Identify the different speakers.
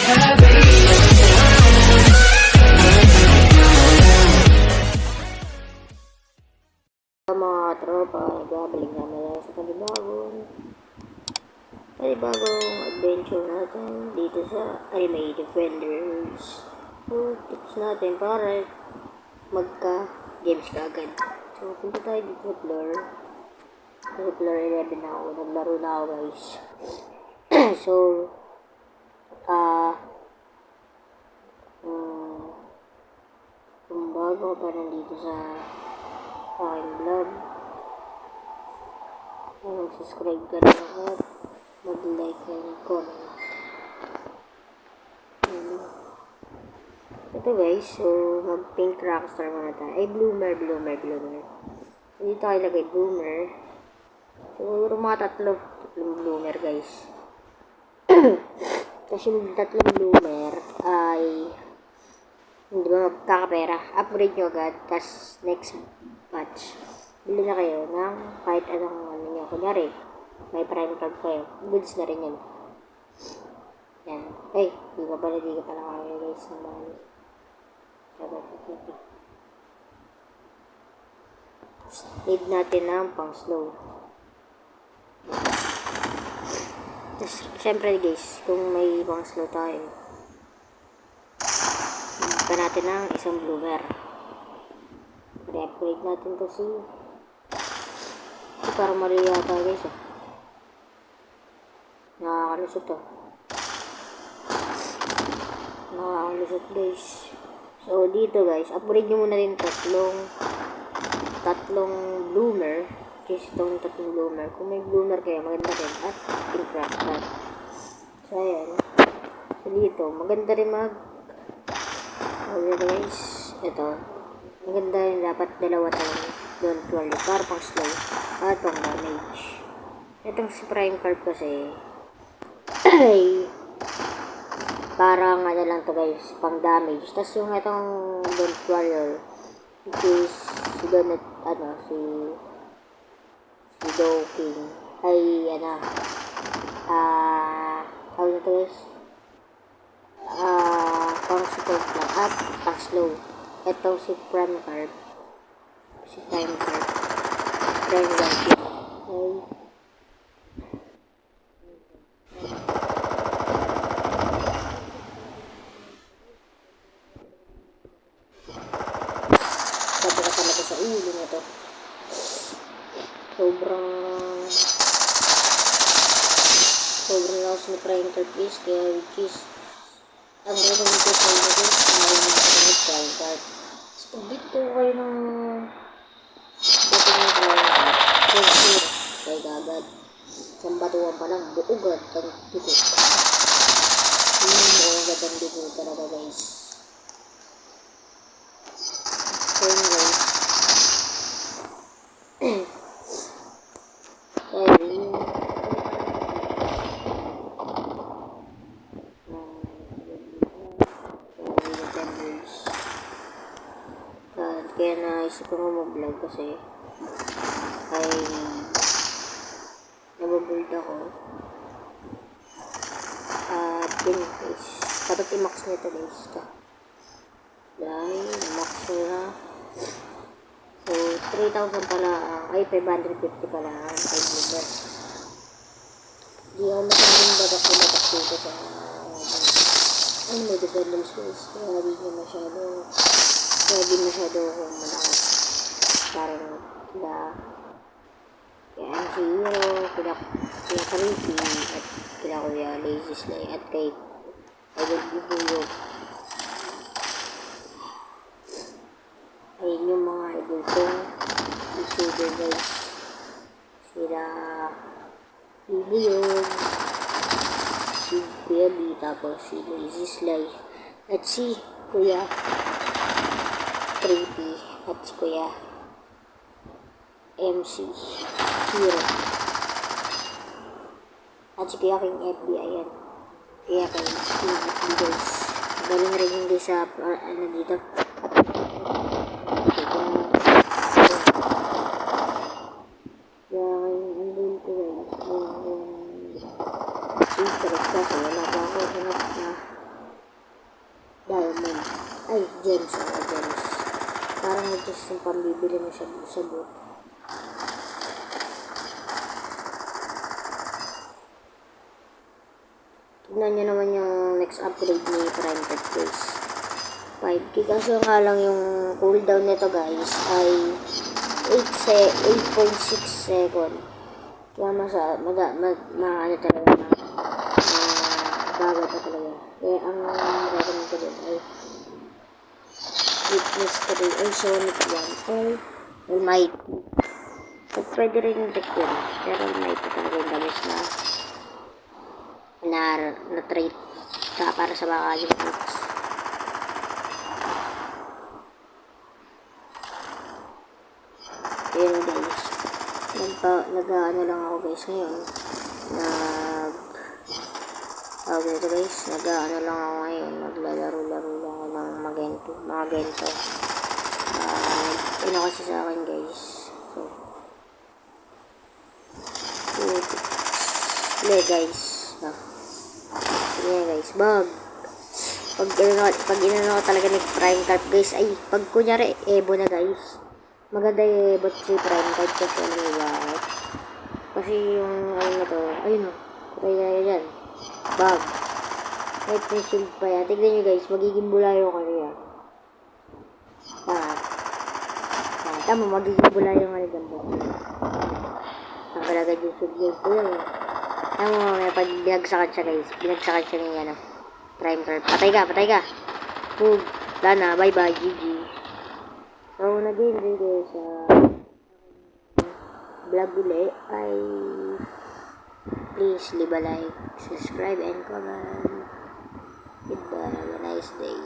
Speaker 1: Mga tropa, nagbabalik naman sa panibagong adventure natin dito sa Anime Defenders. So, tips natin para magka-games ka agad. So, punta tayo dito sa floor. Sa floor 11 na ako. Naglaro na ako, guys. So, kung bago ka pa nandito sa aking vlog, mag-subscribe ka na at mag-like and comment. Ito guys, so mag-pink rockstar muna tayo. Ay, bloomer. So, dito tayo lagay bloomer. So, mga tatlong bloomer guys. Tapos yung tatlong bloomer ay hindi ba magkakapera. Upgrade nyo agad. Tapos next batch, bili na kayo ng kahit anong ano nyo. Kunyari, may prime card kayo. Goods na rin yun. Yan. Ay, di ka pala kaya guys. Need natin ng pang slow. Tapos, syempre guys, kung may pang slow tayo, pa natin ng isang bloomer. Re-upgrade natin kasi parang mali yata guys. Nakakalusot to. Nakakalusot guys. So dito guys, upgrade nyo muna rin tatlong bloomer. Kasi itong tatlong bloomer, kung may bloomer kayo, maganda rin. At pink rockstar. So ayan. So dito, maganda rin guys, ito maganda yung dapat dalawa tayong don't worry para pang slow at pang damage. Itong si prime card kasi ay parang ano lang to guys, pang damage. Tapos yung itong don't worry which is si Donut, si Doking ay tawag na to guys, pang support lang at pang slow. Ito si prime card. Prime card. Sabi ka talaga sa ulo na to. Sobrang lakas ni prime card is kaya which is ang gagawin ko sa inyo guys, prime card. So, dito kayo ng prime card. Kaya agad. Isang batuan pa lang, buugad ang dugo. Buugad ang dugo talaga guys. So yun guys. Kaya naisip ko mag-vlog kasi ay nababuild ako at yun guys, dapat i-max nito guys dahil max na. So 3,000 pala ay 550 pala ang 5 liber. Di ako masyadong batak dito sa may defenders guys, kaya di masyado akong malakas. Parang kila MC Hero, kila Kariki, at kila Kuya Lazy Slay, at kay Idol Bubuyog. Ayun yung mga idol kong YouTuber guys. Sila Bubuyog, si Kuya B, tapos si Lazy Slay, at si Kuya 3P, at si Kuya MC Hero, at si Kuya King FBI yan. Kaya kayo guys, galing rin yung guys sa dito. Kaya andun ko guys yung secret kasi wala pa ako hanap na gems o gems. Parang just yung pambibili mo sa boot. Tignan nyo naman yung next upgrade ni Prime Pet guys. 5k. Kaso nga lang yung cooldown nito guys ay 8.6 second. Kaya ano talaga bago pa talaga. Kaya ang recommend ko din ay Witness 3 ay Sonic 1 or Almighty. So, pwede rin yung check yun. Pero Almighty talaga yung damage na trait para sa mga units. Yun guys. Nag-ano lang ako guys ngayon. Nag-ano lang ako ngayon. Naglalaro-laro lang ako ng mga gento. Ano kasi sa akin guys. So, guys. Sige guys, pag inano ko talaga ni Prime Carp guys, ay pag kunyari Evo na guys, maganda yung Evo si Prime Carp kasi alam mo bakit? Kasi yung ano na to, ayun o, kaya yan, bug. Kahit may shield pa yan, tignan nyo guys, magiging bulayo ka niya. Tama, magiging bulayo ka niya ganda. Tanggalagad yung shield yun ko yun. Alam mo, pag binagsakan siya guys, binagsakan siya niya Prime Carp. Patay ka. Boom. Wala na, bye bye, GG. So, nag-enjoy kayo sa vlog uli ay please leave a like, subscribe, and comment. Goodbye, have a nice day.